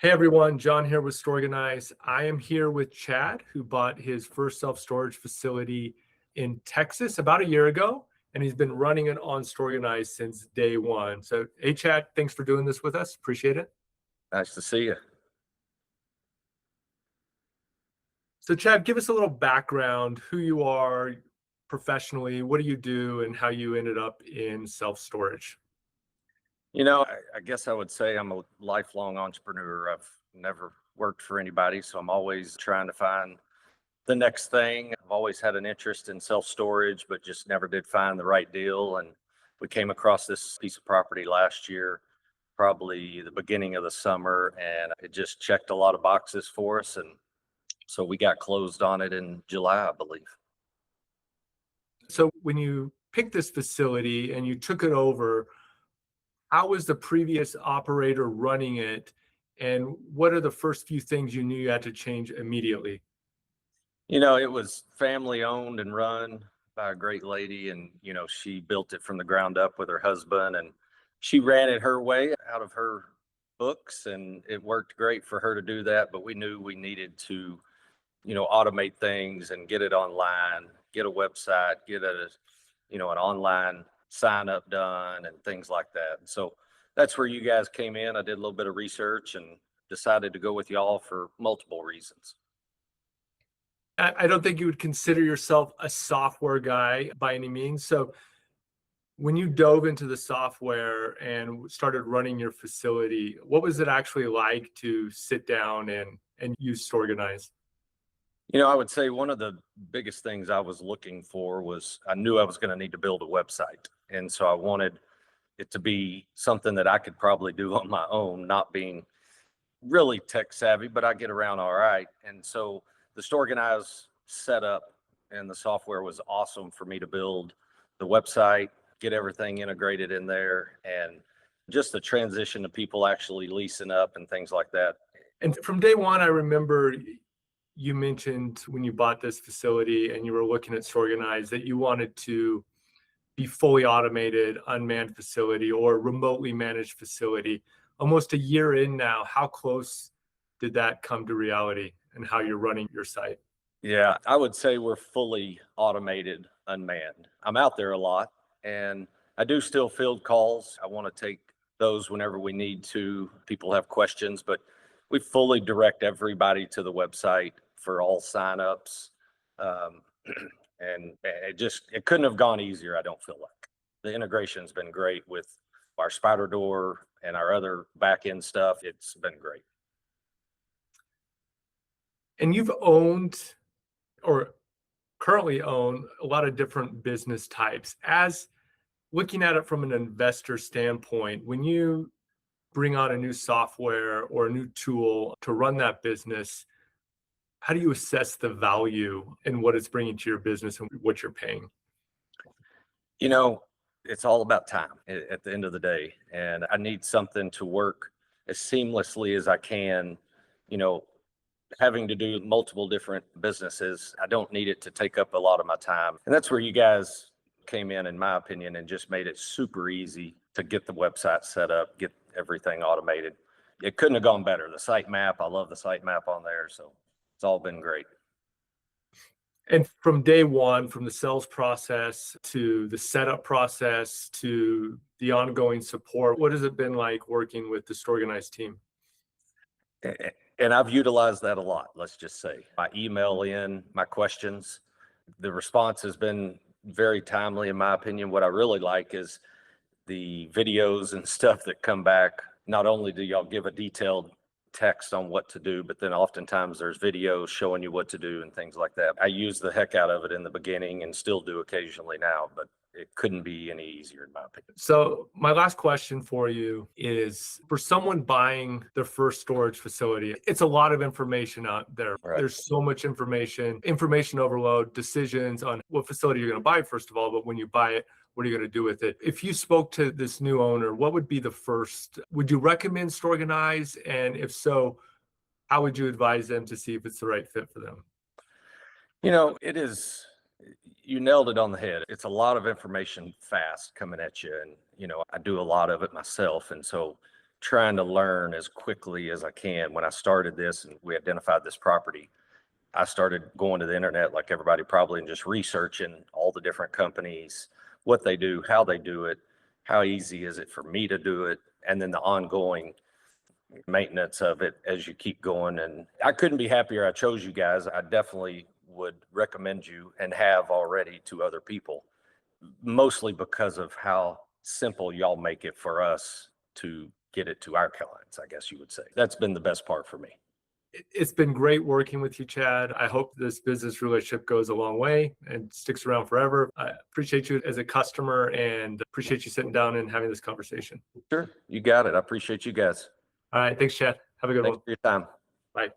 Hey everyone, John here with Storeganise. I am here with Chad, who bought his first self-storage facility in Texas about a year ago, and he's been running it on Storeganise since day one. So, hey Chad, thanks for doing this with us. Appreciate it. Nice to see you. So, Chad, give us a little background, who you are professionally, what do you do, and how you ended up in self-storage. I guess I would say I'm a lifelong entrepreneur. I've never worked for anybody, so I'm always trying to find the next thing. I've always had an interest in self storage, but just never did find the right deal. And we came across this piece of property last year, probably the beginning of the summer, and it just checked a lot of boxes for us. And so we got closed on it in July, I believe. So, when you picked this facility and you took it over, how was the previous operator running it? And what are the first few things you knew you had to change immediately? It was family owned and run by a great lady, and she built it from the ground up with her husband, and she ran it her way out of her books, and it worked great for her to do that. But we knew we needed to, automate things and get it online, get a website, get an online sign up done and things like that. And so that's where you guys came in. I did a little bit of research and decided to go with y'all for multiple reasons. I don't think you would consider yourself a software guy by any means. So when you dove into the software and started running your facility, what was it actually like to sit down and use Storeganise? I would say one of the biggest things I was looking for was I knew I was going to need to build a website. And so I wanted it to be something that I could probably do on my own, not being really tech savvy, but I get around all right. And so the Storeganize setup and the software was awesome for me to build the website, get everything integrated in there, and just the transition to people actually leasing up and things like that. And from day one, I remember you mentioned when you bought this facility and you were looking at Storeganise that you wanted to be fully automated, unmanned facility or remotely managed facility. Almost a year in now, how close did that come to reality and how you're running your site? Yeah, I would say we're fully automated, unmanned. I'm out there a lot and I do still field calls. I want to take those whenever we need to. People have questions, but we fully direct everybody to the website for all signups. Um, and it couldn't have gone easier, I don't feel like. The integration's been great with our spider door and our other back end stuff. It's been great. And you've owned or currently own a lot of different business types. As looking at it from an investor standpoint, when you bring on a new software or a new tool to run that business, how do you assess the value and what it's bringing to your business and what you're paying? You know, it's all about time at the end of the day. And I need something to work as seamlessly as I can. You know, having to do multiple different businesses, I don't need it to take up a lot of my time. And that's where you guys came in my opinion, and just made it super easy to get the website set up, get everything automated. It couldn't have gone better. The site map, I love the site map on there. So it's all been great. And from day one, from the sales process to the setup process to the ongoing support, what has it been like working with the Storeganise team? And I've utilized that a lot, let's just say. I email in my questions. The response has been very timely, in my opinion. What I really like is the videos and stuff that come back. Not only do y'all give a detailed text on what to do, but then oftentimes there's videos showing you what to do and things like that. I use the heck out of it in the beginning and still do occasionally now, but it couldn't be any easier in my opinion. So, my last question for you is for someone buying their first storage facility, it's a lot of information out there. Right. There's so much information overload, decisions on what facility you're going to buy, first of all, but when you buy it, what are you going to do with it? If you spoke to this new owner, what would be the first? Would you recommend Storeganise? And if so, how would you advise them to see if it's the right fit for them? It is, you nailed it on the head. It's a lot of information fast coming at you. And, I do a lot of it myself. And so trying to learn as quickly as I can. When I started this and we identified this property, I started going to the internet like everybody probably and just researching all the different companies, what they do, how they do it, how easy is it for me to do it, and then the ongoing maintenance of it as you keep going. And I couldn't be happier I chose you guys. I definitely would recommend you and have already to other people, mostly because of how simple y'all make it for us to get it to our clients, I guess you would say. That's been the best part for me. It's been great working with you, Chad. I hope this business relationship goes a long way and sticks around forever. I appreciate you as a customer and appreciate you sitting down and having this conversation. Sure, you got it. I appreciate you guys. All right. Thanks, Chad. Have a good Thanks one. for your time. Bye.